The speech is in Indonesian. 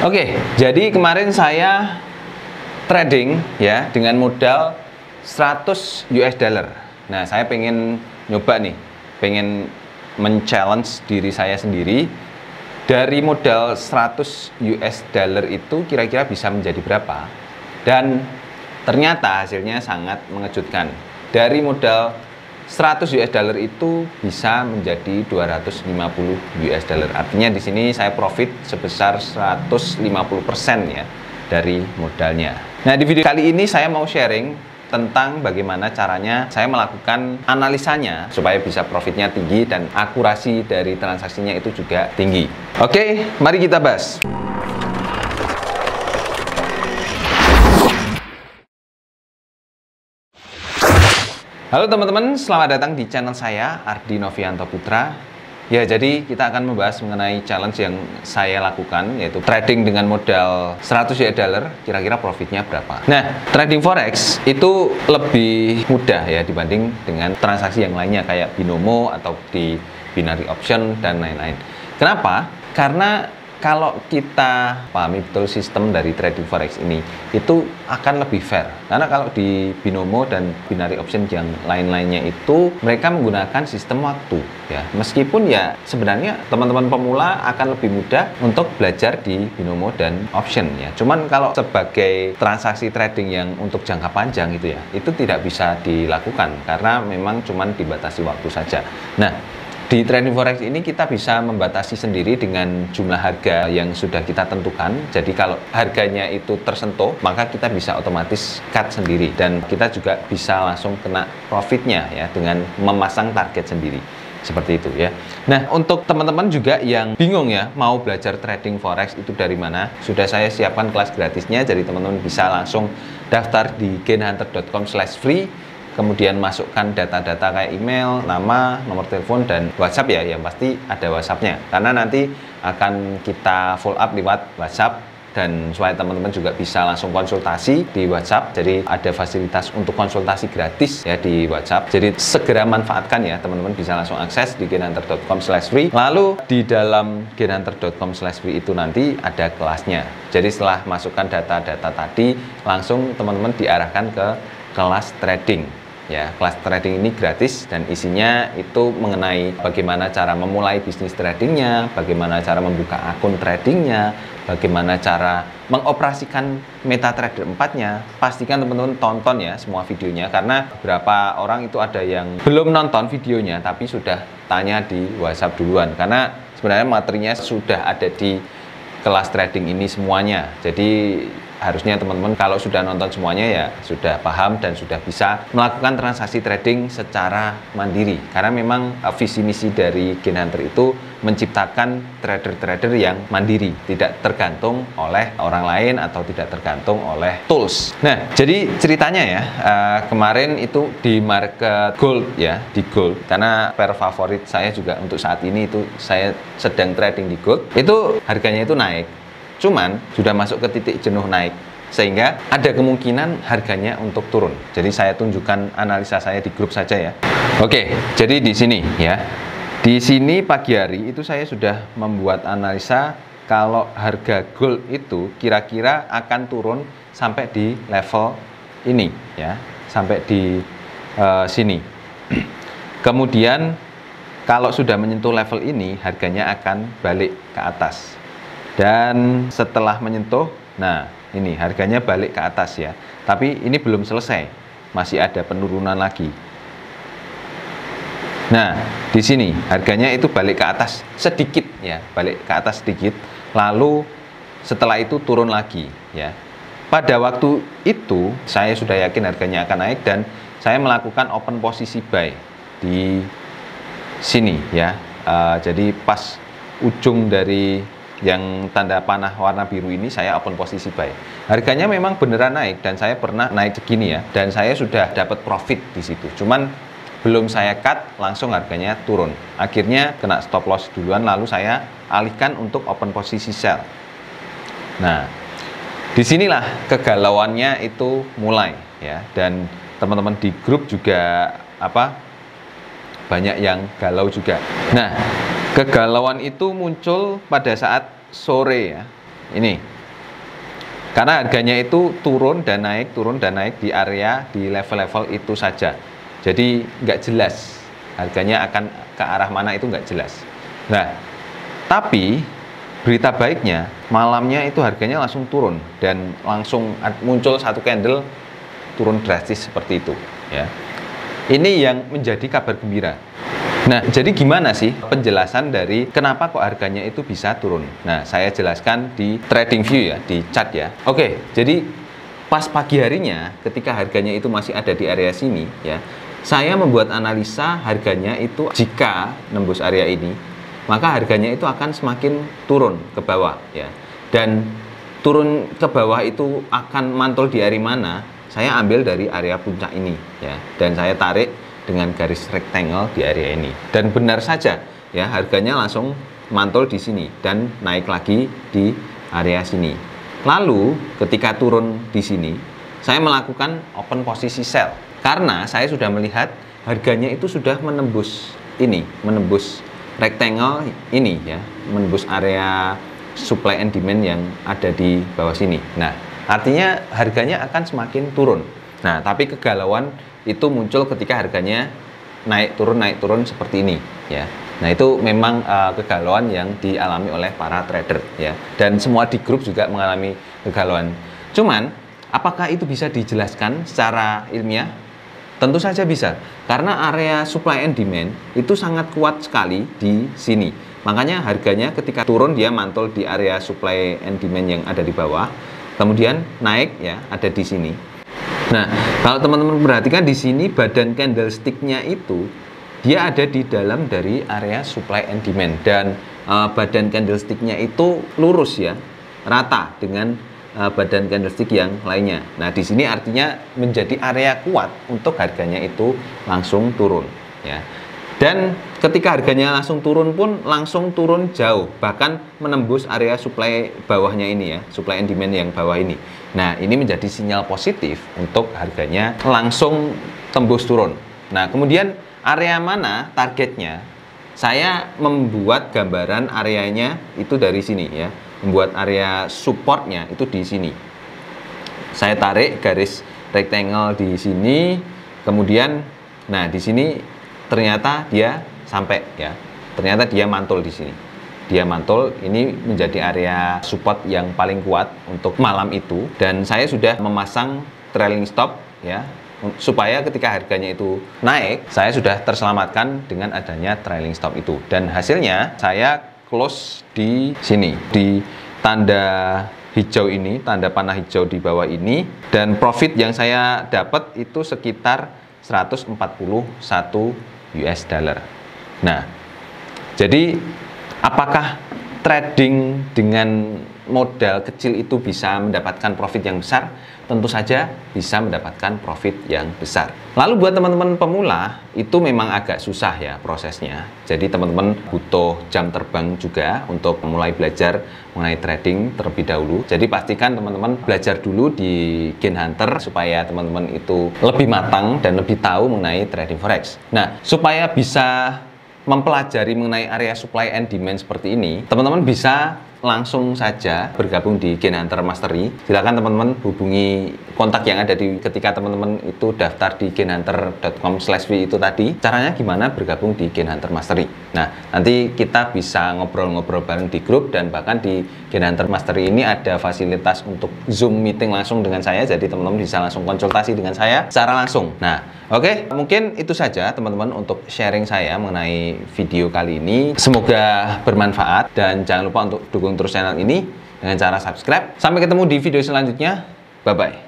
Oke, jadi kemarin saya trading ya dengan modal 100 US dollar. Nah, saya pengen nyoba nih, pengen men-challenge diri saya sendiri. Dari modal 100 US dollar itu kira-kira bisa menjadi berapa? Dan ternyata hasilnya sangat mengejutkan. Dari modal 100 US dollar itu bisa menjadi 250 US dollar. Artinya di sini saya profit sebesar 150% ya dari modalnya. Nah, di video kali ini saya mau sharing tentang bagaimana caranya saya melakukan analisanya supaya bisa profitnya tinggi dan akurasi dari transaksinya itu juga tinggi. Oke, mari kita bahas. Halo teman-teman, selamat datang di channel saya, Ardi Novianto Putra. Ya, jadi kita akan membahas mengenai challenge yang saya lakukan, yaitu trading dengan modal 100 US dollar, kira-kira profitnya berapa. Nah, trading forex itu lebih mudah ya dibanding dengan transaksi yang lainnya kayak binomo atau di binary option dan lain-lain. Kenapa? Karena kalau kita pahami betul sistem dari trading forex ini, itu akan lebih fair. Karena kalau di binomo dan binary option yang lain-lainnya itu mereka menggunakan sistem waktu ya. Meskipun ya sebenarnya teman-teman pemula akan lebih mudah untuk belajar di binomo dan option ya. Cuman kalau sebagai transaksi trading yang untuk jangka panjang itu ya, itu tidak bisa dilakukan karena memang cuman dibatasi waktu saja. Nah, di trading forex ini kita bisa membatasi sendiri dengan jumlah harga yang sudah kita tentukan. Jadi kalau harganya itu tersentuh, maka kita bisa otomatis cut sendiri. Dan kita juga bisa langsung kena profitnya ya dengan memasang target sendiri. Seperti itu ya. Nah, untuk teman-teman juga yang bingung ya mau belajar trading forex itu dari mana, sudah saya siapkan kelas gratisnya. Jadi teman-teman bisa langsung daftar di gainhunter.com/free. Kemudian masukkan data-data kayak email, nama, nomor telepon, dan WhatsApp ya, yang pasti ada WhatsApp-nya. Karena nanti akan kita follow up lewat WhatsApp, dan supaya teman-teman juga bisa langsung konsultasi di WhatsApp. Jadi ada fasilitas untuk konsultasi gratis ya di WhatsApp. Jadi segera manfaatkan ya, teman-teman bisa langsung akses di gainhunter.com/free. Lalu di dalam gainhunter.com/free itu nanti ada kelasnya. Jadi setelah masukkan data-data tadi, langsung teman-teman diarahkan ke kelas trading. Ya, kelas trading ini gratis dan isinya itu mengenai bagaimana cara memulai bisnis tradingnya, bagaimana cara membuka akun tradingnya, bagaimana cara mengoperasikan MetaTrader 4-nya. Pastikan teman-teman tonton ya semua videonya, karena beberapa orang itu ada yang belum nonton videonya tapi sudah tanya di WhatsApp duluan, karena sebenarnya materinya sudah ada di kelas trading ini semuanya. Jadi harusnya teman-teman kalau sudah nonton semuanya ya sudah paham dan sudah bisa melakukan transaksi trading secara mandiri. Karena memang visi misi dari Gainhunter itu menciptakan trader-trader yang mandiri, tidak tergantung oleh orang lain atau tidak tergantung oleh tools. Nah, jadi ceritanya ya, kemarin itu di market gold ya, di gold, karena pair favorit saya juga untuk saat ini itu saya sedang trading di gold, itu harganya itu naik. Cuman sudah masuk ke titik jenuh naik, sehingga ada kemungkinan harganya untuk turun. Jadi saya tunjukkan analisa saya di grup saja ya. Oke, jadi di sini ya. Di sini pagi hari itu saya sudah membuat analisa kalau harga gold itu kira-kira akan turun sampai di level ini ya, sampai di sini. Kemudian kalau sudah menyentuh level ini, harganya akan balik ke atas. Dan setelah menyentuh, nah ini harganya balik ke atas ya. Tapi ini belum selesai, masih ada penurunan lagi. Nah, di sini harganya itu balik ke atas sedikit ya, balik ke atas sedikit. Lalu setelah itu turun lagi ya. Pada waktu itu saya sudah yakin harganya akan naik dan saya melakukan open posisi buy di sini ya. Jadi pas ujung dari yang tanda panah warna biru ini saya open posisi buy. Harganya memang beneran naik dan saya pernah naik segini ya, dan saya sudah dapat profit di situ. Cuman belum saya cut, langsung harganya turun. Akhirnya kena stop loss duluan, lalu saya alihkan untuk open posisi sell. Nah, disinilah kegalauannya itu mulai ya, dan teman-teman di grup juga banyak yang galau juga. Nah, kegalauan itu muncul pada saat sore ya. Ini Karena harganya itu turun dan naik di area di level-level itu saja. Jadi nggak jelas harganya akan ke arah mana, itu nggak jelas. Nah, tapi berita baiknya malamnya itu harganya langsung turun dan langsung muncul satu candle turun drastis seperti itu ya. Ini yang menjadi kabar gembira. Nah, jadi gimana sih penjelasan dari kenapa kok harganya itu bisa turun? Nah, saya jelaskan di trading view ya, di chart ya. Oke, jadi pas pagi harinya ketika harganya itu masih ada di area sini ya, saya membuat analisa harganya itu jika nembus area ini, maka harganya itu akan semakin turun ke bawah ya. Dan turun ke bawah itu akan mantul di area mana? Saya ambil dari area puncak ini ya, dan saya tarik dengan garis rectangle di area ini. Dan benar saja ya, harganya langsung mantul di sini dan naik lagi di area sini. Lalu ketika turun di sini, saya melakukan open posisi sell karena saya sudah melihat harganya itu sudah menembus ini, menembus rectangle ini ya, menembus area supply and demand yang ada di bawah sini. Nah, artinya harganya akan semakin turun. Nah, tapi kegalauan itu muncul ketika harganya naik turun seperti ini ya. Nah, itu memang kegalauan yang dialami oleh para trader ya, dan semua di grup juga mengalami kegalauan. Cuman apakah itu bisa dijelaskan secara ilmiah? Tentu saja bisa, karena area supply and demand itu sangat kuat sekali di sini. Makanya harganya ketika turun dia mantul di area supply and demand yang ada di bawah, kemudian naik ya, ada di sini. Nah, kalau teman-teman perhatikan di sini badan candlestick-nya itu dia ada di dalam dari area supply and demand, dan badan candlestick-nya itu lurus ya, rata dengan badan candlestick yang lainnya. Nah, di sini artinya menjadi area kuat untuk harganya itu langsung turun ya. Dan ketika harganya langsung turun pun langsung turun jauh, bahkan menembus area supply bawahnya ini ya, supply and demand yang bawah ini. Nah, ini menjadi sinyal positif untuk harganya langsung tembus turun. Nah, kemudian area mana targetnya? Saya membuat gambaran areanya itu dari sini ya, membuat area supportnya itu di sini. Saya tarik garis rectangle di sini, kemudian nah di sini ternyata dia sampai ya, ternyata dia mantul di sini. Dia mantul, ini menjadi area support yang paling kuat untuk malam itu, dan saya sudah memasang trailing stop ya, supaya ketika harganya itu naik, saya sudah terselamatkan dengan adanya trailing stop itu. Dan hasilnya saya close di sini, di tanda hijau ini, tanda panah hijau di bawah ini, dan profit yang saya dapat itu sekitar 141 US dollar. Nah, jadi apakah trading dengan modal kecil itu bisa mendapatkan profit yang besar? Tentu saja bisa mendapatkan profit yang besar. Lalu buat teman-teman pemula itu memang agak susah ya prosesnya. Jadi teman-teman butuh jam terbang juga untuk mulai belajar mengenai trading terlebih dahulu. Jadi pastikan teman-teman belajar dulu di Gain Hunter supaya teman-teman itu lebih matang dan lebih tahu mengenai trading forex. Nah, supaya bisa mempelajari mengenai area supply and demand seperti ini, teman-teman bisa langsung saja bergabung di Gain Hunter Mastery. Silakan teman-teman hubungi kontak yang ada di ketika teman-teman itu daftar di gainhunter.com/v itu tadi. Caranya gimana bergabung di Gain Hunter Mastery? Nah, nanti kita bisa ngobrol-ngobrol bareng di grup, dan bahkan di Gain Hunter Mastery ini ada fasilitas untuk Zoom meeting langsung dengan saya. Jadi teman-teman bisa langsung konsultasi dengan saya secara langsung. Nah, oke, mungkin itu saja teman-teman untuk sharing saya mengenai video kali ini. Semoga bermanfaat, dan jangan lupa untuk dukung terus channel ini dengan cara subscribe. Sampai ketemu di video selanjutnya. Bye-bye.